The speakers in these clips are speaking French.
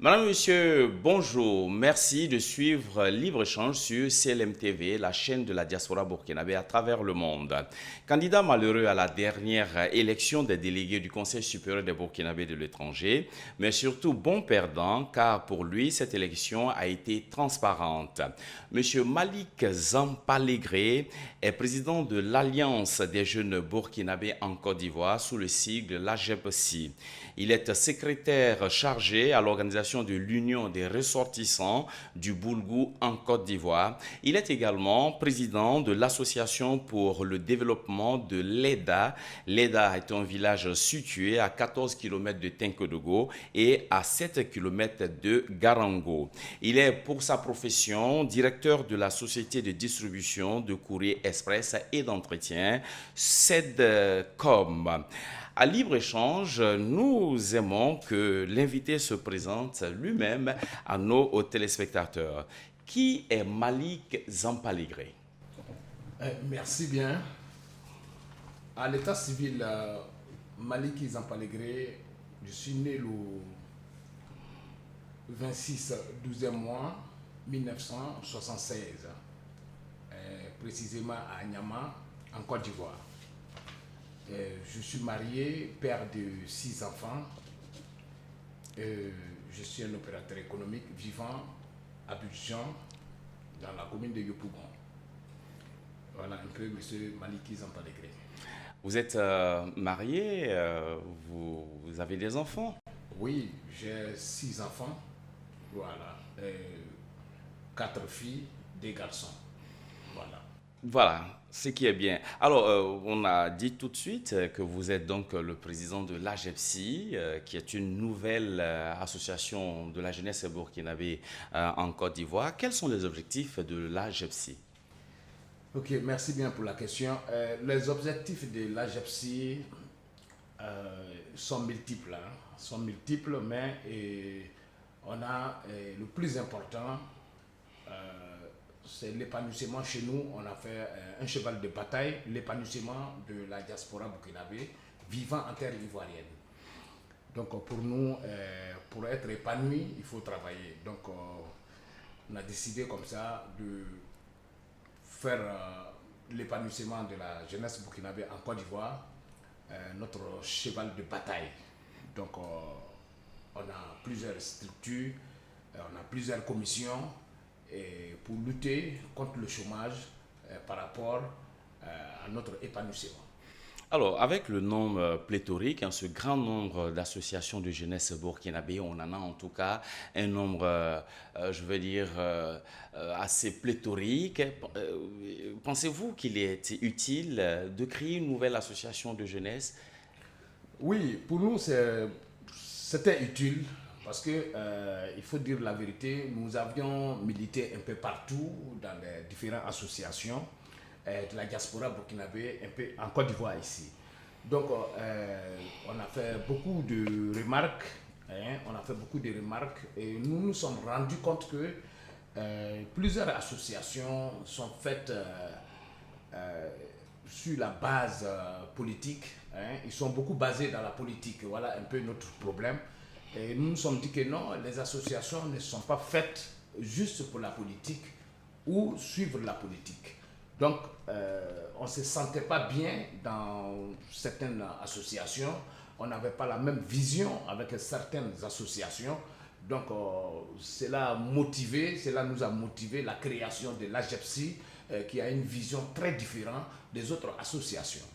Madame, Monsieur, bonjour. Merci de suivre Libre-Échange sur CLM TV, la chaîne de la diaspora burkinabé à travers le monde. Candidat malheureux à la dernière élection des délégués du Conseil supérieur des Burkinabés de l'étranger, mais surtout bon perdant, car pour lui, cette élection a été transparente. Monsieur Malik Zampalegré est président de l'Alliance des jeunes burkinabés en Côte d'Ivoire sous le sigle l'AGEPSI. Il est secrétaire chargé à l'organisation de l'Union des ressortissants du Boulgou en Côte d'Ivoire. Il est également président de l'Association pour le développement de l'EDA. L'EDA est un village situé à 14 km de Tinkodogo et à 7 km de Garango. Il est pour sa profession directeur de la société de distribution de courrier express et d'entretien SEDCOM. À Libre-Échange, nous aimons que l'invité se présente lui-même à nos téléspectateurs. Qui est Malik Zampalegré? Merci bien. À l'état civil, Malik Zampalegré, je suis né le 26 12e mois 1976, précisément à Niama, en Côte d'Ivoire. Je suis marié, père de 6 enfants. Je suis un opérateur économique vivant à Abidjan, dans la commune de Yopougon. Voilà un peu M. Maliki Zampalegré. Vous êtes marié, vous avez des enfants? Oui, j'ai 6 enfants. Voilà. 4 filles, 2 garçons. Voilà. Voilà, ce qui est bien. Alors, on a dit tout de suite que vous êtes donc le président de l'AGEPSI, qui est une nouvelle association de la jeunesse burkinabé en Côte d'Ivoire. Quels sont les objectifs de l'AGEPSI? Ok, merci bien pour la question. Les objectifs de l'AGEPSI sont multiples. Sont multiples, mais on a le plus important. C'est l'épanouissement chez nous. On a fait un cheval de bataille, l'épanouissement de la diaspora burkinabé vivant en terre ivoirienne. Donc pour nous, pour être épanoui, il faut travailler. Donc on a décidé comme ça de faire l'épanouissement de la jeunesse burkinabé en Côte d'Ivoire, notre cheval de bataille. Donc on a plusieurs structures, on a plusieurs commissions, et pour lutter contre le chômage par rapport à notre épanouissement. Alors, avec le nombre pléthorique, ce grand nombre d'associations de jeunesse burkinabé, on en a en tout cas un nombre, je veux dire, assez pléthorique. Pensez-vous qu'il est utile de créer une nouvelle association de jeunesse? Oui, pour nous, c'était utile. Parce que, il faut dire la vérité, nous avions milité un peu partout dans les différentes associations de la diaspora burkinabé, un peu en Côte d'Ivoire ici. Donc, on a fait beaucoup de remarques, et nous nous sommes rendus compte que plusieurs associations sont faites sur la base politique. Ils sont beaucoup basés dans la politique. Voilà un peu notre problème. Et nous nous sommes dit que non, les associations ne sont pas faites juste pour la politique ou suivre la politique. Donc, on ne se sentait pas bien dans certaines associations. On n'avait pas la même vision avec certaines associations. Donc, cela nous a motivé la création de l'AGEPSI qui a une vision très différente des autres associations.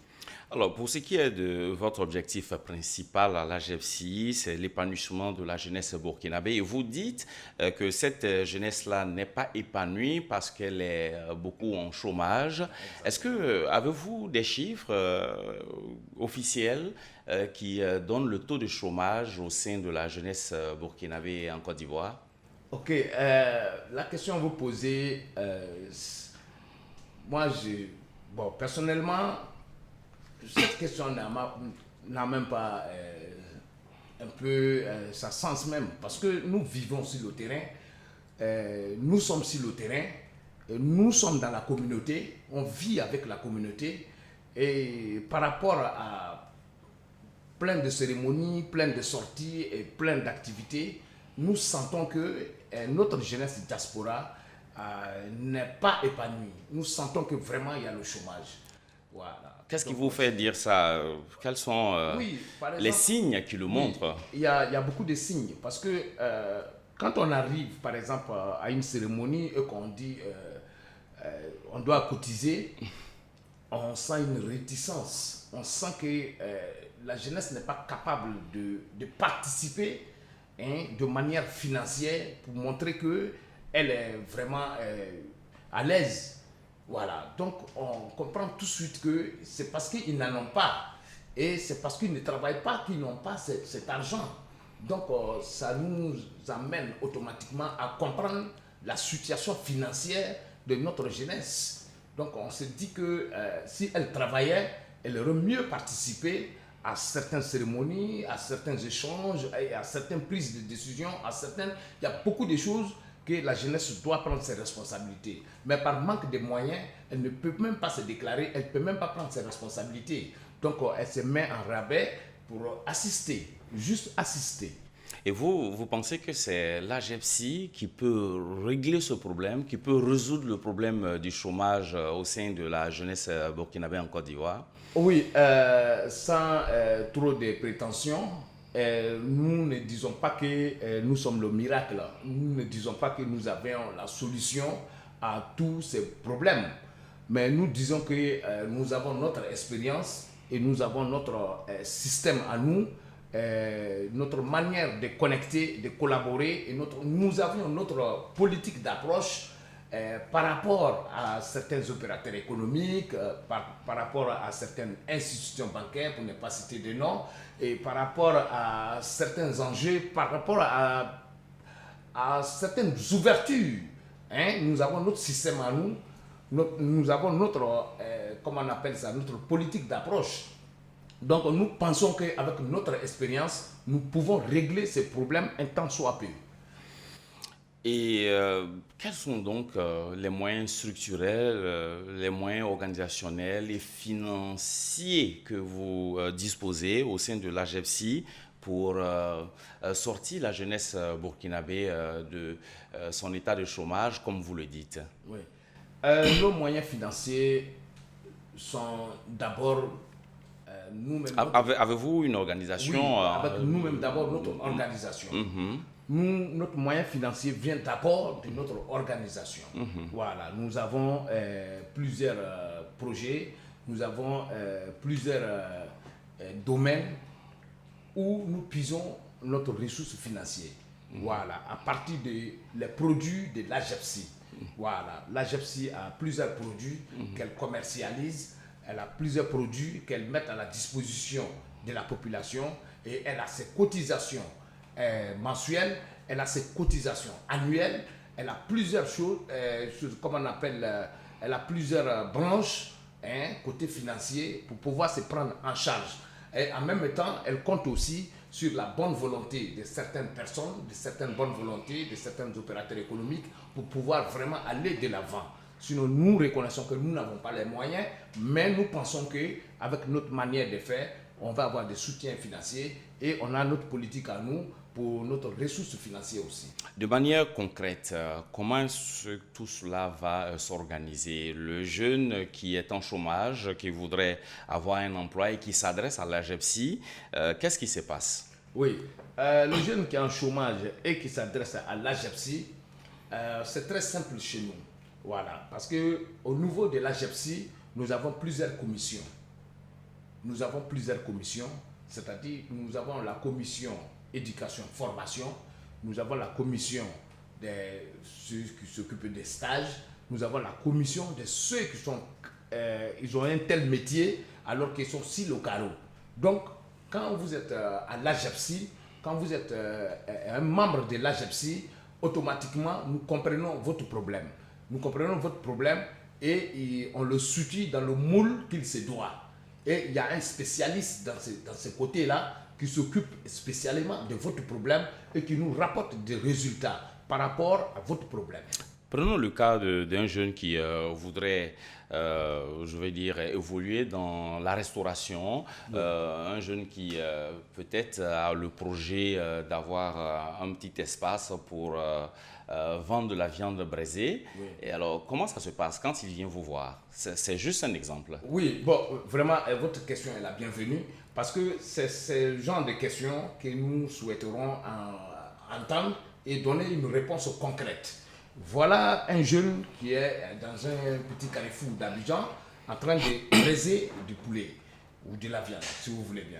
Alors, pour ce qui est de votre objectif principal à l'AGEPSI, c'est l'épanouissement de la jeunesse burkinabé. Et vous dites que cette jeunesse-là n'est pas épanouie parce qu'elle est beaucoup en chômage. Est-ce que avez-vous des chiffres officiels qui donnent le taux de chômage au sein de la jeunesse burkinabé en Côte d'Ivoire? Ok, la question que vous posez, personnellement, cette question n'a même pas un peu sa sens même, parce que nous vivons sur le terrain, nous sommes sur le terrain, nous sommes dans la communauté, on vit avec la communauté, et par rapport à plein de cérémonies, plein de sorties et plein d'activités, nous sentons que notre jeunesse diaspora n'est pas épanouie. Nous sentons que vraiment il y a le chômage. Voilà. Qu'est-ce qui Donc, vous fait dire ça? Quels sont oui, par les exemple, signes qui le oui, montrent? il y a beaucoup de signes. Parce que quand on arrive, par exemple, à une cérémonie et qu'on dit on doit cotiser, on sent une réticence. On sent que la jeunesse n'est pas capable de participer, hein, de manière financière pour montrer qu'elle est vraiment à l'aise. Voilà. Donc, on comprend tout de suite que c'est parce qu'ils n'en ont pas. Et c'est parce qu'ils ne travaillent pas qu'ils n'ont pas cet argent. Donc, ça nous amène automatiquement à comprendre la situation financière de notre jeunesse. Donc, on se dit que si elle travaillait, elle aurait mieux participé à certaines cérémonies, à certains échanges, à certaines prises de décision, il y a beaucoup de choses que la jeunesse doit prendre ses responsabilités. Mais par manque de moyens, elle ne peut même pas se déclarer, elle ne peut même pas prendre ses responsabilités. Donc, elle se met en rabais pour assister, juste assister. Et vous pensez que c'est l'AGEPSI qui peut régler ce problème, qui peut résoudre le problème du chômage au sein de la jeunesse burkinabé en Côte d'Ivoire? Oui, sans trop de prétentions, nous ne disons pas que nous sommes le miracle. Nous ne disons pas que nous avons la solution à tous ces problèmes. Mais nous disons que nous avons notre expérience et nous avons notre système à nous, notre manière de connecter, de collaborer. Et nous avions notre politique d'approche par rapport à certains opérateurs économiques, par rapport à certaines institutions bancaires, pour ne pas citer de noms, et par rapport à certains enjeux, par rapport à certaines ouvertures. Hein? Nous avons notre système à nous, nous avons notre, comment on appelle ça, notre politique d'approche. Donc nous pensons qu'avec notre expérience, nous pouvons régler ces problèmes un tant soit peu. Et quels sont donc les moyens structurels, les moyens organisationnels et financiers que vous disposez au sein de l'AGEPSI pour sortir la jeunesse burkinabé de son état de chômage, comme vous le dites? Oui. Nos moyens financiers sont d'abord nous-mêmes. Avez-vous une organisation? Oui, avec nous-mêmes d'abord notre organisation. Notre moyen financier vient d'abord de notre organisation. Voilà, nous avons plusieurs projets, nous avons plusieurs domaines où nous puisons notre ressource financière. Voilà, à partir des produits de l'AGEPSI. Voilà, l'AGEPSI a plusieurs produits qu'elle commercialise, elle a plusieurs produits qu'elle met à la disposition de la population et elle a ses cotisations mensuelles, elle a ses cotisations annuelles, elle a plusieurs choses, comme on appelle, elle a plusieurs branches, hein, côté financier, pour pouvoir se prendre en charge. Et en même temps, elle compte aussi sur la bonne volonté de certaines personnes, de certaines bonnes volontés, de certains opérateurs économiques, pour pouvoir vraiment aller de l'avant. Sinon, nous reconnaissons que nous n'avons pas les moyens, mais nous pensons qu'avec notre manière de faire, on va avoir des soutiens financiers et on a notre politique à nous pour notre ressource financière aussi. De manière concrète, comment tout cela va s'organiser? Le jeune qui est en chômage, qui voudrait avoir un emploi et qui s'adresse à l'AGEPSI, qu'est-ce qui se passe? Oui, le jeune qui est en chômage et qui s'adresse à l'AGEPSI, c'est très simple chez nous. Voilà, parce qu'au niveau de l'AGEPSI, nous avons plusieurs commissions. Nous avons plusieurs commissions, c'est-à-dire nous avons la commission éducation-formation, nous avons la commission de ceux qui s'occupent des stages, nous avons la commission de ceux qui sont, ils ont un tel métier alors qu'ils sont si locaux. Donc, quand vous êtes à l'AGEPSI, quand vous êtes un membre de l'AGEPSI, automatiquement, nous comprenons votre problème. Nous comprenons votre problème et on le situe dans le moule qu'il se doit. Et il y a un spécialiste dans ce côté-là qui s'occupe spécialement de votre problème et qui nous rapporte des résultats par rapport à votre problème. Prenons le cas d'un jeune qui voudrait, je vais dire, évoluer dans la restauration. Oui. Un jeune qui peut-être a le projet d'avoir un petit espace pour vendre de la viande braisée. Oui. Et alors, comment ça se passe quand il vient vous voir? C'est juste un exemple. Oui, bon, vraiment, votre question est la bienvenue parce que c'est le genre de questions que nous souhaiterons entendre et donner une réponse concrète. Voilà un jeune qui est dans un petit carrefour d'Abidjan en train de braiser du poulet ou de la viande, si vous voulez bien.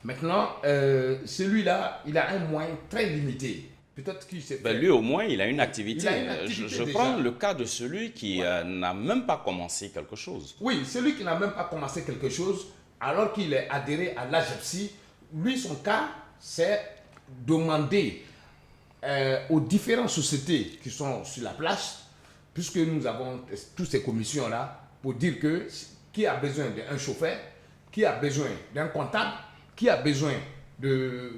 Maintenant, celui-là, il a un moyen très limité. Peut-être qu'il s'est lui, au moins, il a une activité. Je prends le cas de celui qui n'a même pas commencé quelque chose. Oui, celui qui n'a même pas commencé quelque chose, alors qu'il est adhéré à l'AGEPSI, lui, son cas, c'est demander aux différentes sociétés qui sont sur la place, puisque nous avons toutes ces commissions-là, pour dire que qui a besoin d'un chauffeur, qui a besoin d'un comptable, qui a besoin il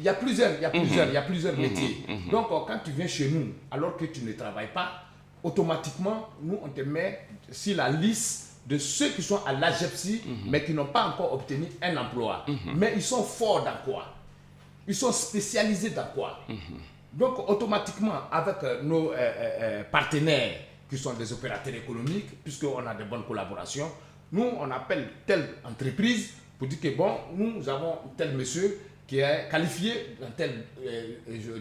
y a plusieurs métiers. Donc, quand tu viens chez nous, alors que tu ne travailles pas, automatiquement, nous, on te met sur la liste de ceux qui sont à l'AGEPSI, mais qui n'ont pas encore obtenu un emploi. Mais ils sont forts dans quoi? Ils sont spécialisés dans quoi? Donc, automatiquement, avec nos partenaires qui sont des opérateurs économiques, puisqu'on a de bonnes collaborations, nous, on appelle telle entreprise pour dire que, bon, nous avons tel monsieur qui est qualifié dans tel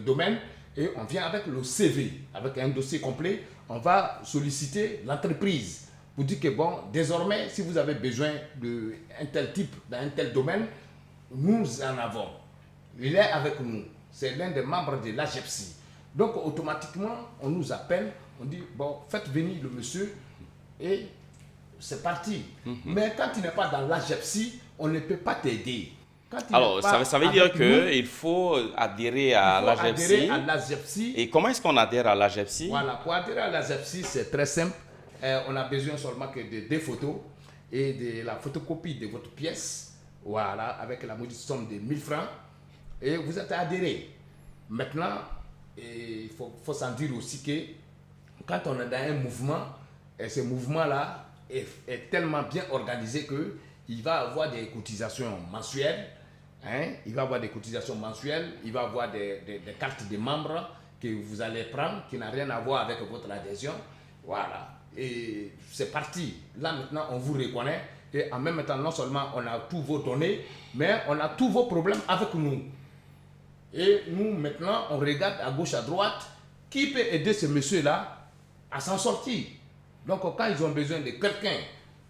domaine et on vient avec le CV, avec un dossier complet, on va solliciter l'entreprise pour dire que, bon, désormais, si vous avez besoin d'un tel type, dans un tel domaine, nous en avons. Il est avec nous. C'est l'un des membres de l'AGEPSI. Donc, automatiquement, on nous appelle, on dit, bon, faites venir le monsieur et c'est parti. Mais quand il n'est pas dans l'AGEPSI, on ne peut pas t'aider. Alors, ça veut dire qu'il faut adhérer à l'AGEPSI. Et comment est-ce qu'on adhère à l'AGEPSI? Voilà, pour adhérer à l'AGEPSI, c'est très simple. On a besoin seulement que de 2 photos et de la photocopie de votre pièce. Voilà, avec la maudite somme de 1000 francs. Et vous êtes adhéré. Maintenant, il faut s'en dire aussi que quand on est dans un mouvement, et ce mouvement-là est tellement bien organisé qu'il va avoir des cotisations mensuelles. Il va avoir des cotisations mensuelles, il va avoir des cartes de membres que vous allez prendre, qui n'ont rien à voir avec votre adhésion. Voilà. Et c'est parti. Là, maintenant, on vous reconnaît. Et en même temps, non seulement on a tous vos données, mais on a tous vos problèmes avec nous. Et nous, maintenant, on regarde à gauche, à droite, qui peut aider ce monsieur-là à s'en sortir. Donc, quand ils ont besoin de quelqu'un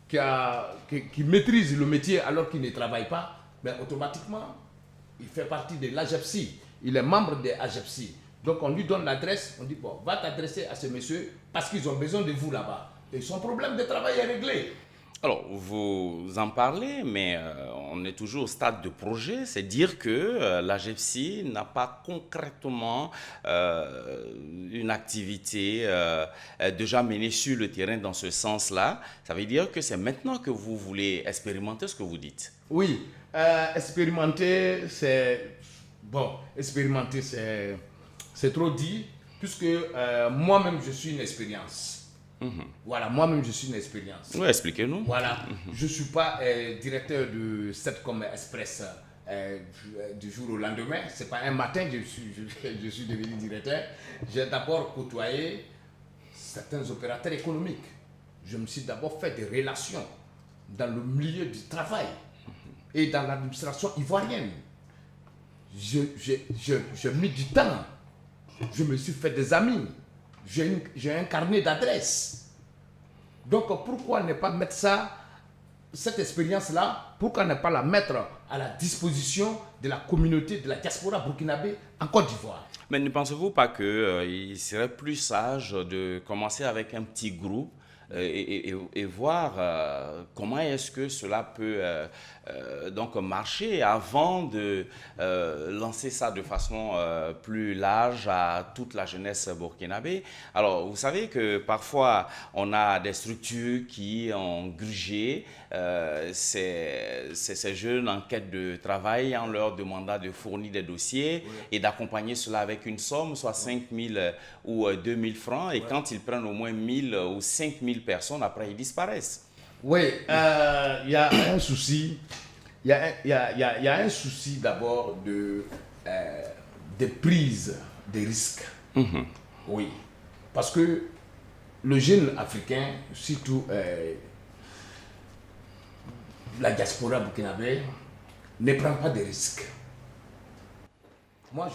qui maîtrise le métier alors qu'il ne travaille pas, ben, automatiquement, il fait partie de l'AGEPSI. Il est membre de l'AGEPSI. Donc, on lui donne l'adresse, on dit, bon, va t'adresser à ce monsieur parce qu'ils ont besoin de vous là-bas. Et son problème de travail est réglé. Alors, vous en parlez, mais on est toujours au stade de projet. C'est dire que l'AGEPSI n'a pas concrètement une activité déjà menée sur le terrain dans ce sens-là. Ça veut dire que c'est maintenant que vous voulez expérimenter ce que vous dites. Oui, expérimenter, c'est... Bon, expérimenter, c'est trop dit, puisque moi-même, je suis une expérience. Voilà, moi-même, je suis une expérience. Oui, expliquez-nous. Voilà, je ne suis pas directeur de Setcom Express du jour au lendemain. Ce n'est pas un matin que je suis devenu directeur. J'ai d'abord côtoyé certains opérateurs économiques. Je me suis d'abord fait des relations dans le milieu du travail et dans l'administration ivoirienne. J'ai mis du temps. Je me suis fait des amis. J'ai un carnet d'adresses. Donc, pourquoi ne pas mettre cette expérience-là, pourquoi ne pas la mettre à la disposition de la communauté de la diaspora burkinabé en Côte d'Ivoire? Mais ne pensez-vous pas qu'il serait plus sage de commencer avec un petit groupe et voir comment est-ce que cela peut donc marcher avant de lancer ça de façon plus large à toute la jeunesse burkinabé. Alors, vous savez que parfois, on a des structures qui ont grugé ces jeunes en quête de travail en leur demandant de fournir des dossiers et d'accompagner cela avec une somme, soit 5 000 ou 2 000 francs. Et quand ils prennent au moins 1 000 ou 5 000 personnes, après ils disparaissent. Oui, il y a un souci. Il y a un souci d'abord de prise de risques. Oui, parce que le jeune africain, surtout la diaspora burkinabé, ne prend pas de risques.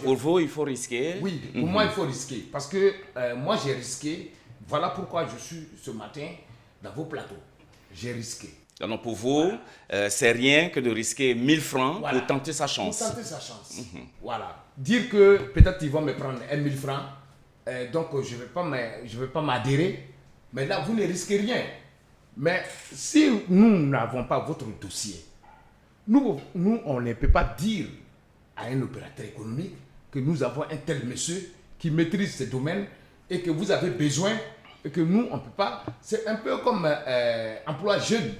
Pour vous, il faut risquer. Oui, pour moi, il faut risquer. Parce que moi, j'ai risqué. Voilà pourquoi je suis ce matin dans vos plateaux. J'ai risqué. Donc pour vous, c'est rien que de risquer 1 000 francs pour tenter sa chance. Pour tenter sa chance. Voilà. Dire que peut-être ils vont me prendre 1 000 francs, donc je ne vais pas m'adhérer. Mais là, vous ne risquez rien. Mais si nous n'avons pas votre dossier, nous, on ne peut pas dire à un opérateur économique que nous avons un tel monsieur qui maîtrise ce domaine et que vous avez besoin et que nous, on ne peut pas. C'est un peu comme emploi jeune.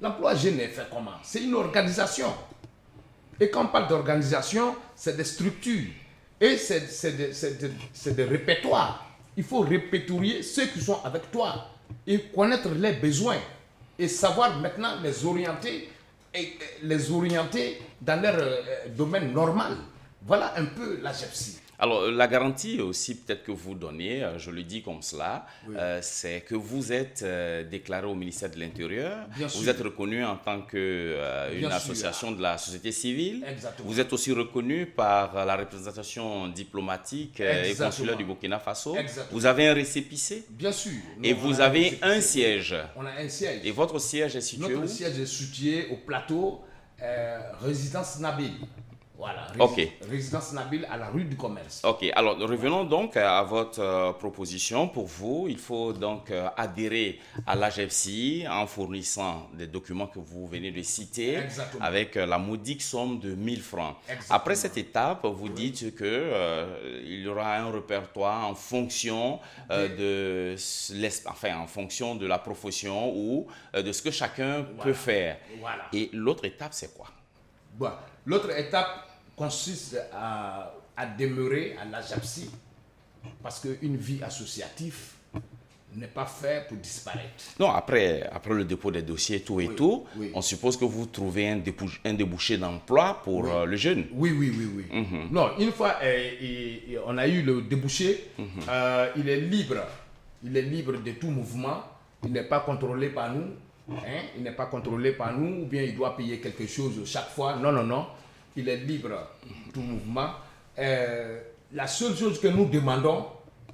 L'emploi jeune est fait comment? C'est une organisation. Et quand on parle d'organisation, c'est des structures. Et c'est des répertoires. Il faut répertorier ceux qui sont avec toi et connaître les besoins et savoir maintenant les orienter et les orienter dans leur domaine normal. Voilà un peu la GEPSI. Alors, la garantie aussi peut-être que vous donnez, je le dis comme cela, c'est que vous êtes déclaré au ministère de l'Intérieur, vous êtes reconnu en tant qu'une association de la société civile, vous êtes aussi reconnu par la représentation diplomatique et consulaire du Burkina Faso, vous avez un récépissé. Bien sûr. Et vous avez un siège. On a un siège. Et votre siège est situé où? Notre siège est situé au plateau Résidence Nabil. Voilà, résidence Nabil à la rue du Commerce. Ok, alors revenons donc à votre proposition. Pour vous, il faut donc adhérer à l'AGEPSI en fournissant des documents que vous venez de citer. Exactement. Avec la modique somme de 1 000 francs. Exactement. Après cette étape, vous dites qu'il y aura un répertoire en fonction en fonction de la profession ou de ce que chacun peut faire. Voilà. Et l'autre étape, c'est quoi? Bon, l'autre étape consiste à demeurer à l'AGEPSI parce qu'une vie associative n'est pas faite pour disparaître. Non, après le dépôt des dossiers, tout, on suppose que vous trouvez un débouché d'emploi pour le jeune. Oui. Non, une fois on a eu le débouché, il est libre. Il est libre de tout mouvement. Il n'est pas contrôlé par nous. Il n'est pas contrôlé par nous ou bien il doit payer quelque chose chaque fois. Non. Il est libre de tout mouvement. La seule chose que nous demandons,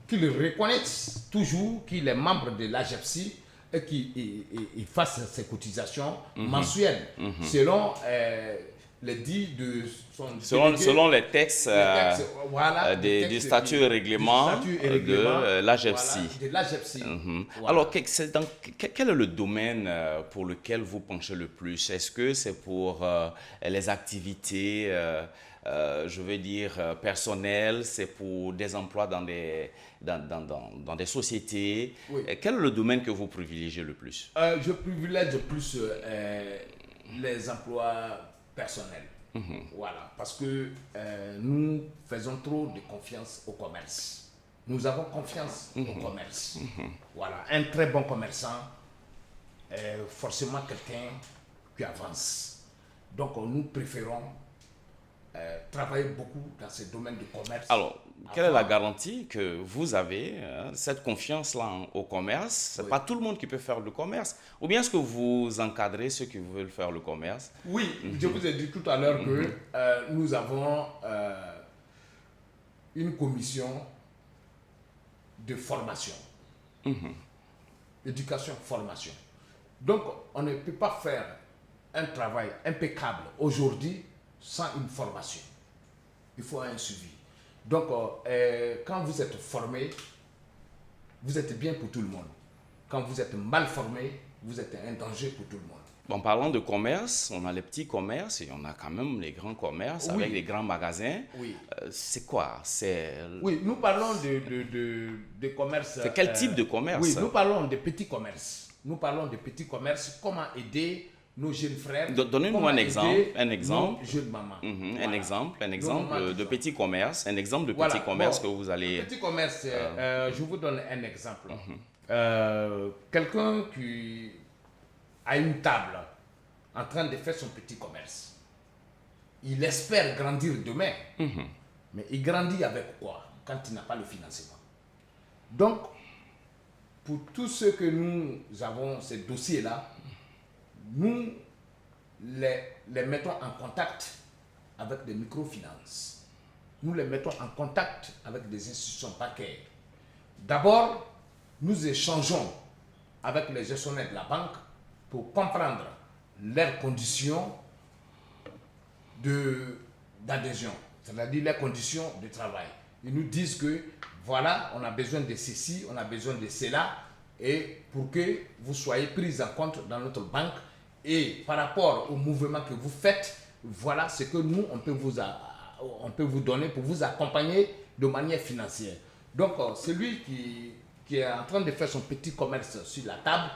qu'il reconnaisse toujours qu'il est membre de l'AGEPSI et qu'il fasse ses cotisations mensuelles selon les dits de son selon les textes, du statut et règlement de l'AGEPSI. Voilà. Alors, quel est le domaine pour lequel vous penchez le plus? Est-ce que c'est pour les activités, je veux dire, personnelles, c'est pour des emplois dans des sociétés? Quel est le domaine que vous privilégiez le plus? Je privilège plus les emplois personnels. Voilà, parce que nous faisons trop de confiance au commerce. Nous avons confiance au commerce. Voilà, un très bon commerçant est forcément quelqu'un qui avance. Donc nous préférons travailler beaucoup dans ce domaine du commerce. Alors, quelle est la garantie que vous avez, cette confiance-là au commerce? Ce n'est pas tout le monde qui peut faire le commerce. Ou bien est-ce que vous encadrez ceux qui veulent faire le commerce? Oui, je vous ai dit tout à l'heure que nous avons une commission de formation. Éducation-formation. Donc, on ne peut pas faire un travail impeccable aujourd'hui sans une formation. Il faut un suivi. Donc, quand vous êtes formé, vous êtes bien pour tout le monde. quand vous êtes mal formé, vous êtes un danger pour tout le monde. En parlant de commerce, on a les petits commerces et on a quand même les grands commerces Oui. avec les grands magasins. Oui. C'est quoi? Oui, nous parlons de commerce. C'est quel type de commerce? Oui, nous parlons de petits commerces. Nous parlons de petits commerces. Comment aider nos jeunes frères? Donnez-nous un exemple. Nos jeunes mamans. Voilà. Un Nos exemple mamans de petit commerce, un exemple de Voilà. petit commerce Bon, que vous allez... Petit commerce, je vous donne un exemple. Quelqu'un qui a une table en train de faire son petit commerce. Il espère grandir demain, mais il grandit avec quoi quand il n'a pas le financement? Donc, pour tous ceux que nous avons ces dossiers-là, nous les mettons en contact avec des microfinances. Nous les mettons en contact avec des institutions bancaires. D'abord, nous échangeons avec les gestionnaires de la banque pour comprendre leurs conditions d'adhésion, c'est-à-dire les conditions de travail. Ils nous disent que voilà, on a besoin de ceci, on a besoin de cela, et pour que vous soyez pris en compte dans notre banque, et par rapport au mouvement que vous faites, voilà ce que nous, on peut vous donner pour vous accompagner de manière financière. Donc, celui qui est en train de faire son petit commerce sur la table,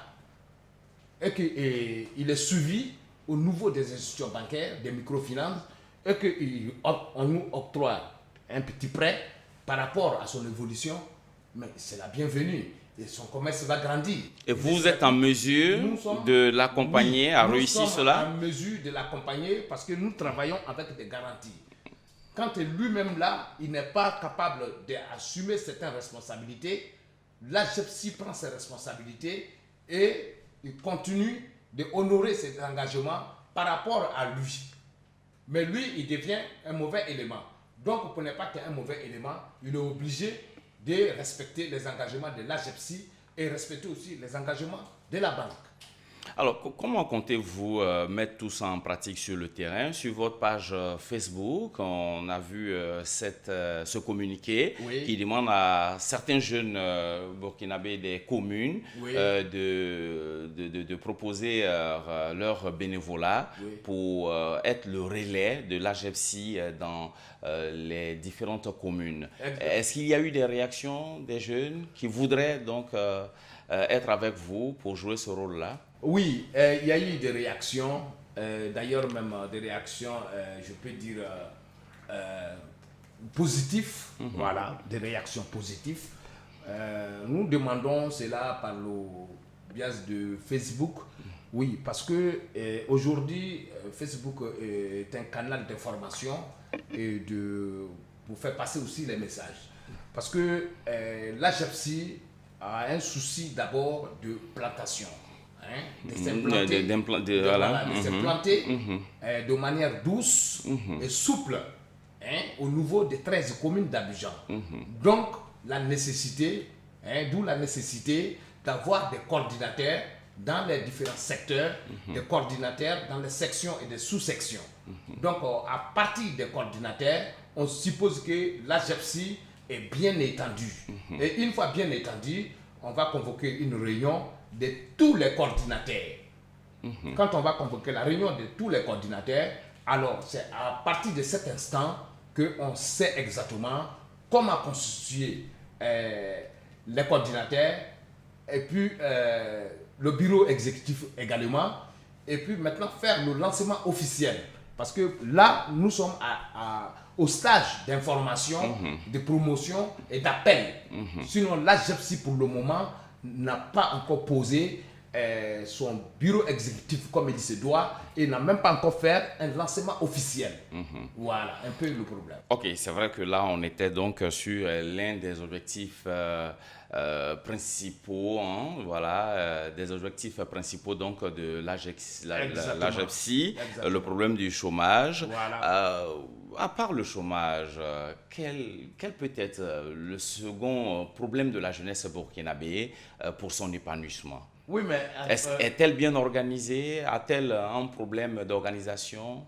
et qu'il est suivi au niveau des institutions bancaires, des microfinances, et qu'on nous octroie un petit prêt par rapport à son évolution, mais c'est la bienvenue et son commerce va grandir. Et vous êtes en mesure de l'accompagner à réussir cela? Nous sommes en mesure de l'accompagner parce que nous travaillons avec des garanties. Quand lui-même là, il n'est pas capable d'assumer certaines responsabilités, l'AGEPSI prend ses responsabilités et il continue d'honorer ses engagements par rapport à lui. Mais lui, il devient un mauvais élément. Donc, vous ne prenez pas qu'un mauvais élément, il est obligé de respecter les engagements de l'AGEPSI et respecter aussi les engagements de la banque. Alors, comment comptez-vous mettre tout ça en pratique sur le terrain? Sur votre page Facebook, on a vu ce communiqué qui demande à certains jeunes burkinabés des communes de proposer leur bénévolat pour être le relais de l'AGEPSI dans les différentes communes. Est-ce qu'il y a eu des réactions des jeunes qui voudraient donc être avec vous pour jouer ce rôle-là? Oui, il y a eu des réactions, d'ailleurs même des réactions, je peux dire, positives, voilà, des réactions positives. Nous demandons cela par le biais de Facebook, oui, parce que aujourd'hui, Facebook est un canal d'information et pour faire passer aussi les messages. Parce que l'AGEPSI a un souci d'abord de plantation. De s'implanter de manière douce et souple au niveau des 13 communes d'Abidjan. Donc, d'où la nécessité d'avoir des coordinateurs dans les différents secteurs, des coordinateurs dans les sections et des sous-sections. Donc, à partir des coordinateurs, on suppose que l'AGEPSI est bien étendue. Et une fois bien étendue, on va convoquer une réunion de tous les coordinateurs. Quand on va convoquer la réunion de tous les coordinateurs, alors c'est à partir de cet instant qu'on sait exactement comment constituer les coordinateurs et puis le bureau exécutif également, et puis maintenant faire le lancement officiel. Parce que là, nous sommes au stage d'information, de promotion et d'appel. Sinon, l'AGEPSI pour le moment n'a pas encore posé son bureau exécutif comme il se doit et n'a même pas encore fait un lancement officiel. Voilà, un peu le problème. Ok, c'est vrai que là, on était donc sur l'un des objectifs principaux, des objectifs principaux donc de l'AGEPSI, le problème du chômage. Voilà. À part le chômage, quel peut être le second problème de la jeunesse burkinabé pour son épanouissement? Oui, mais est-elle bien organisée? A-t-elle un problème d'organisation?